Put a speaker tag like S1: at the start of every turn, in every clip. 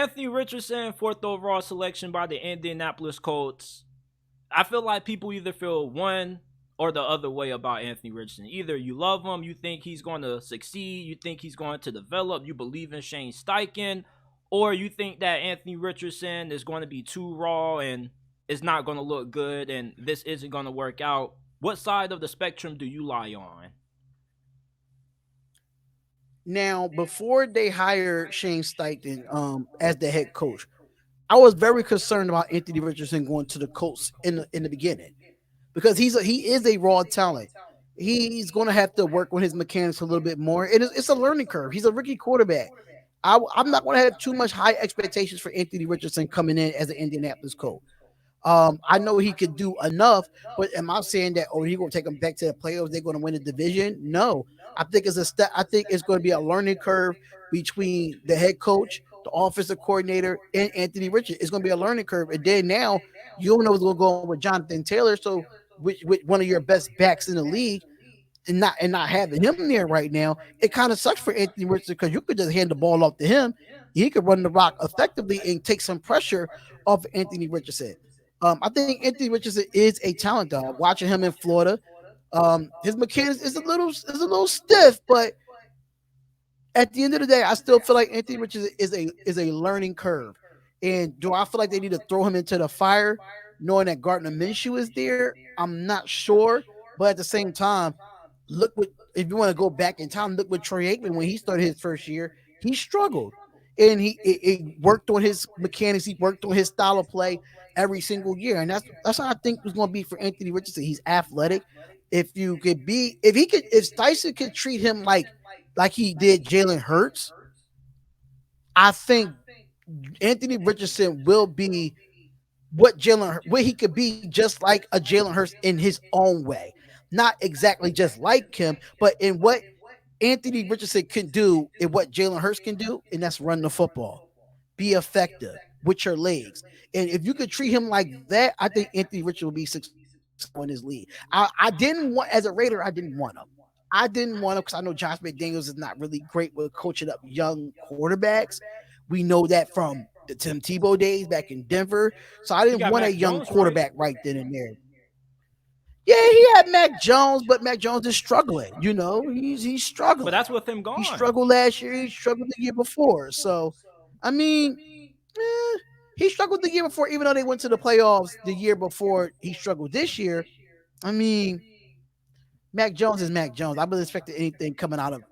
S1: Anthony Richardson, fourth overall selection by the Indianapolis Colts. I feel like people either feel one or the other way about Anthony Richardson. Either you love him, you think he's going to succeed, you think he's going to develop, you believe in Shane Steichen, or you think that Anthony Richardson is going to be too raw and it's not going to look good and this isn't going to work out. What side of the spectrum do you lie on?
S2: Now, before they hired Shane Steichen as the head coach, I was very concerned about Anthony Richardson going to the Colts in the beginning because he is a raw talent. He's going to have to work on his mechanics a little bit more. It's a learning curve. He's a rookie quarterback. I'm not going to have too much high expectations for Anthony Richardson coming in as an Indianapolis coach. I know he could do enough, but am I saying that he's going to take them back to the playoffs? They're going to win the division? No, I think it's a step. I think it's going to be a learning curve between the head coach, the offensive coordinator, and Anthony Richardson. It's going to be a learning curve, and then now you don't know what's going to go on with Jonathan Taylor. So, with one of your best backs in the league, and not having him there right now, it kind of sucks for Anthony Richardson because you could just hand the ball off to him. He could run the rock effectively and take some pressure off Anthony Richardson. I think Anthony Richardson is a talent dog. Watching him in Florida, his mechanics is a little stiff, but at the end of the day, I still feel like Anthony Richardson is a learning curve. And do I feel like they need to throw him into the fire, knowing that Gardner Minshew is there? I'm not sure, but at the same time, look what if you want to go back in time, look what Troy Aikman when he started his first year, he struggled. And he worked on his mechanics, he worked on his style of play every single year. And that's how I think was going to be for Anthony Richardson. He's athletic. If Tyson could treat him like he did Jalen Hurts, I think Anthony Richardson will be what he could be just like a Jalen Hurts in his own way. Not exactly just like him, but in what Anthony Richardson can do and what Jalen Hurts can do, and that's run the football, be effective with your legs. And if you could treat him like that, I think Anthony Richardson will be successful in his league. I didn't want as a Raider, I didn't want him. I didn't want him because I know Josh McDaniels is not really great with coaching up young quarterbacks. We know that from the Tim Tebow days back in Denver. So I
S1: You
S2: didn't
S1: got
S2: want a
S1: Mac
S2: young
S1: Jones, right?
S2: quarterback right then and there. Yeah, he had Mac Jones, but Mac Jones is struggling. He's
S1: But
S2: struggling.
S1: that's with him
S2: He
S1: gone.
S2: struggled last year. He struggled the year before. So, I mean, eh, he struggled the year before, even though they went to the playoffs the year before. He struggled this year. I mean, Mac Jones is Mac Jones. I wasn't expecting anything coming out of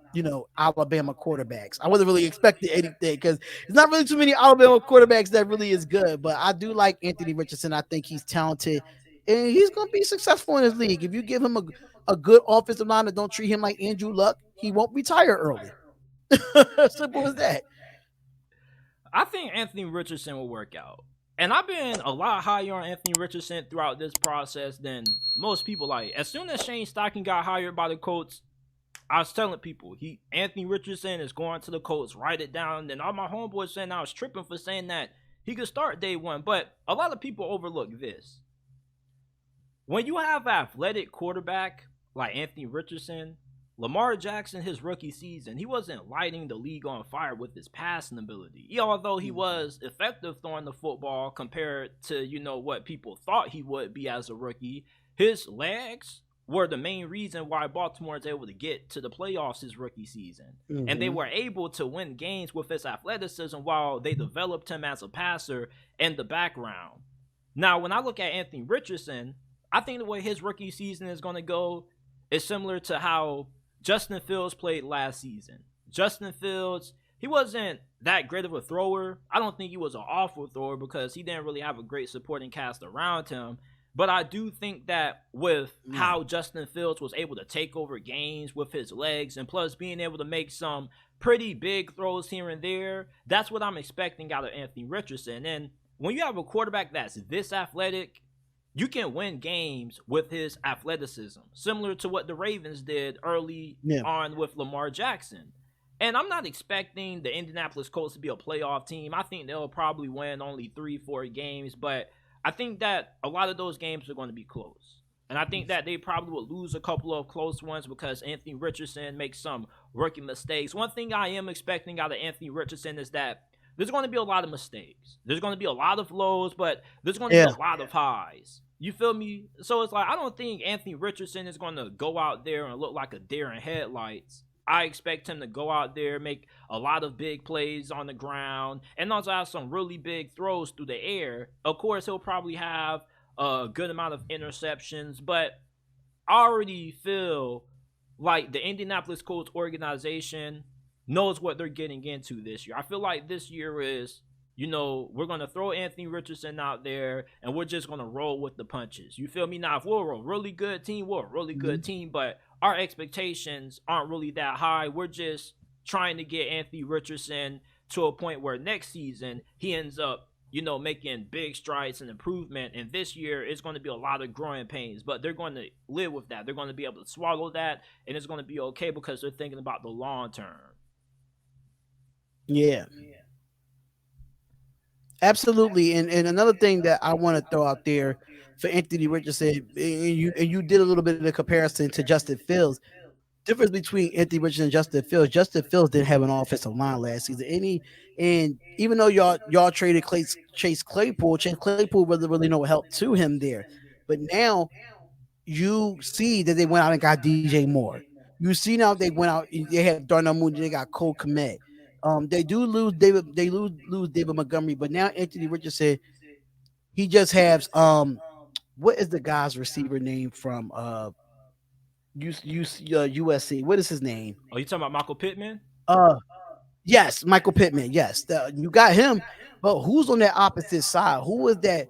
S2: Alabama quarterbacks. I wasn't really expecting anything because there's not really too many Alabama quarterbacks that really is good. But I do like Anthony Richardson. I think he's talented, and he's going to be successful in his league. If you give him a good offensive line that don't treat him like Andrew Luck, he won't retire early. Simple as that.
S1: I think Anthony Richardson will work out. And I've been a lot higher on Anthony Richardson throughout this process than most people. Like, as soon as Shane Steichen got hired by the Colts, I was telling people Anthony Richardson is going to the Colts. Write it down. And all my homeboys saying I was tripping for saying that he could start day one. But a lot of people overlook this. When you have an athletic quarterback like Anthony Richardson, Lamar Jackson, his rookie season, he wasn't lighting the league on fire with his passing ability. Although he was effective throwing the football compared to, what people thought he would be as a rookie, his legs were the main reason why Baltimore was able to get to the playoffs his rookie season. And they
S2: Mm-hmm.
S1: were able to win games with his athleticism while they developed him as a passer in the background. Now, when I look at Anthony Richardson, I think the way his rookie season is going to go is similar to how Justin Fields played last season. Justin Fields, he wasn't that great of a thrower. I don't think he was an awful thrower because he didn't really have a great supporting cast around him. But I do think that with
S2: No.
S1: how Justin Fields was able to take over games with his legs and plus being able to make some pretty big throws here and there, that's what I'm expecting out of Anthony Richardson. And when you have a quarterback that's this athletic, you can win games with his athleticism, similar to what the Ravens did early
S2: Yeah.
S1: on with Lamar Jackson. And I'm not expecting the Indianapolis Colts to be a playoff team. I think they'll probably win only 3-4 games, but I think that a lot of those games are going to be close. And I think that they probably will lose a couple of close ones because Anthony Richardson makes some rookie mistakes. One thing I am expecting out of Anthony Richardson is that there's going to be a lot of mistakes. There's going to be a lot of lows, but there's going to be
S2: Yeah.
S1: a lot of highs. You feel me? So it's like I don't think Anthony Richardson is going to go out there and look like a deer in headlights. I expect him to go out there, make a lot of big plays on the ground, and also have some really big throws through the air. Of course, he'll probably have a good amount of interceptions, but I already feel like the Indianapolis Colts organization knows what they're getting into this year. I feel like this year is, we're going to throw Anthony Richardson out there and we're just going to roll with the punches. You feel me? Now, if we're a really good team, we're a really good
S2: Mhm.
S1: team, but our expectations aren't really that high. We're just trying to get Anthony Richardson to a point where next season he ends up making big strides and improvement. And this year, it's going to be a lot of growing pains, but they're going to live with that. They're going to be able to swallow that, and it's going to be okay because they're thinking about the long term.
S2: Yeah. Absolutely. And another thing that I want to throw out there for Anthony Richardson, and you did a little bit of the comparison to Justin Fields. Difference between Anthony Richardson and Justin Fields didn't have an offensive line last season. And even though y'all traded Chase Claypool really no help to him there. But now you see that they went out and got DJ Moore. You see now they went out, they have Darnell Mooney, they got Cole Kmet. They do lose lose David Montgomery, but now Anthony Richardson, he just has what is the guy's receiver name from USC? What is his name?
S1: Oh, you talking about Michael Pittman?
S2: Uh yes, Michael Pittman. Yes, you got him. But who's on that opposite side? Who is that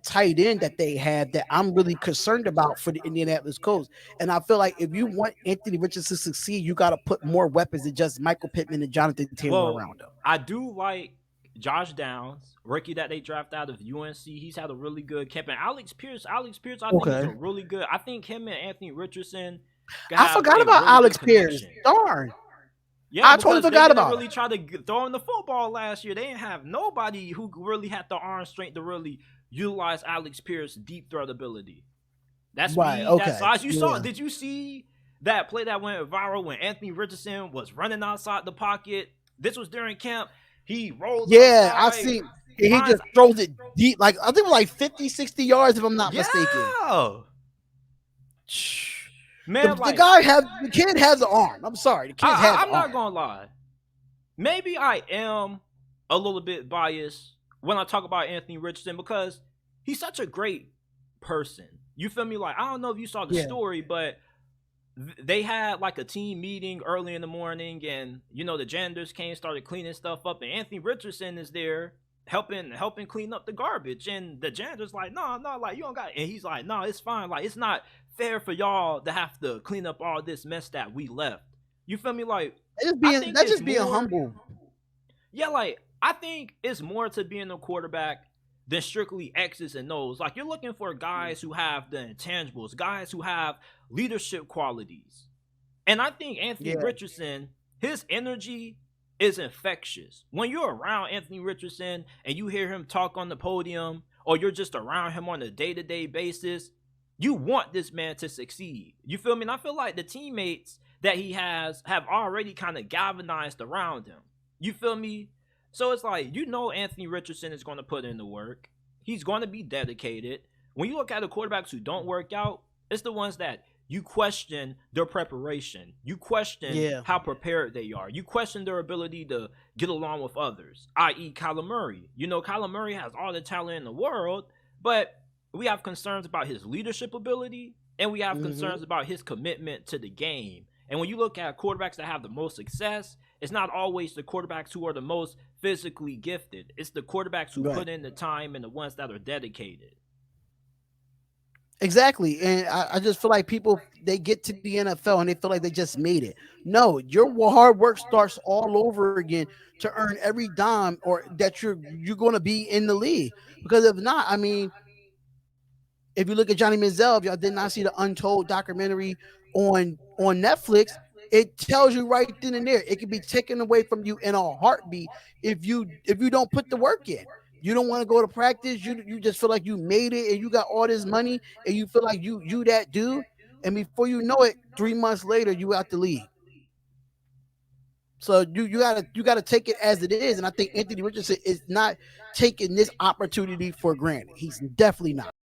S2: tight end that they have that I'm really concerned about for the Indianapolis Colts? And I feel like if you want Anthony Richardson to succeed, you got to put more weapons than just Michael Pittman and Jonathan Taylor
S1: Well,
S2: around him.
S1: I do like Josh Downs, rookie that they draft out of UNC. He's had a really good camp. And Alex Pierce, I think is a
S2: Okay,
S1: really good. I think him and Anthony Richardson could
S2: I
S1: have
S2: forgot
S1: a
S2: about
S1: really good
S2: Alex Pierce.
S1: connection.
S2: Darn,
S1: Yeah,
S2: I totally
S1: because they
S2: forgot
S1: didn't
S2: about
S1: really
S2: him.
S1: try to throw him the football last year. They didn't have nobody who really had the arm strength to really utilize Alex Pierce's deep threat ability. That
S2: Right.
S1: speed, that
S2: Okay.
S1: size. You saw?
S2: Yeah.
S1: Did you see that play that went viral when Anthony Richardson was running outside the pocket? This was during camp. He rolls
S2: Yeah, I
S1: outside,
S2: see. He
S1: finds
S2: just throws it deep, like I think it was like 50, 60 yards, if I'm not mistaken.
S1: yeah,
S2: The,
S1: man.
S2: the
S1: Like
S2: guy has the kid has an arm. I'm sorry, the kid has an
S1: I'm not
S2: arm.
S1: gonna lie. Maybe I am a little bit biased when I talk about Anthony Richardson because he's such a great person. You feel me? Like I don't know if you saw the
S2: Yeah.
S1: story, but they had like a team meeting early in the morning, and the janitors came, started cleaning stuff up, and Anthony Richardson is there helping clean up the garbage, and the janitor's like, no, like you don't got it. And he's like, no, it's fine, like it's not fair for y'all to have to clean up all this mess that we left. You feel me? Like I think
S2: That's
S1: it's
S2: just being
S1: more,
S2: humble.
S1: yeah, like I think it's more to being a quarterback than strictly X's and O's. Like you're looking for guys who have the intangibles, guys who have leadership qualities. And I think Anthony
S2: Yeah.
S1: Richardson, his energy is infectious. When you're around Anthony Richardson and you hear him talk on the podium, or you're just around him on a day-to-day basis, you want this man to succeed. You feel me? And I feel like the teammates that he has have already kind of galvanized around him. You feel me? So it's like, Anthony Richardson is going to put in the work. He's going to be dedicated. When you look at the quarterbacks who don't work out, it's the ones that you question their preparation. You question
S2: Yeah.
S1: how prepared they are. You question their ability to get along with others, i.e., Kyler Murray. Kyler Murray has all the talent in the world, but we have concerns about his leadership ability, and we have
S2: Hmm.
S1: concerns about his commitment to the game. And when you look at quarterbacks that have the most success, it's not always the quarterbacks who are the most physically gifted. It's the quarterbacks who
S2: Right.
S1: put in the time and the ones that are dedicated.
S2: Exactly. And I just feel like people, they get to the NFL and they feel like they just made it. No, your hard work starts all over again to earn every dime or that you're going to be in the league. Because if not, I mean, if you look at Johnny Manziel, if y'all did not see the Untold documentary on Netflix, it tells you right then and there it can be taken away from you in a heartbeat if you don't put the work in. You don't want to go to practice. You just feel like you made it and you got all this money and you feel like you that dude. And before you know it, 3 months later you out the league. So you gotta take it as it is, and I think Anthony Richardson is not taking this opportunity for granted. He's definitely not.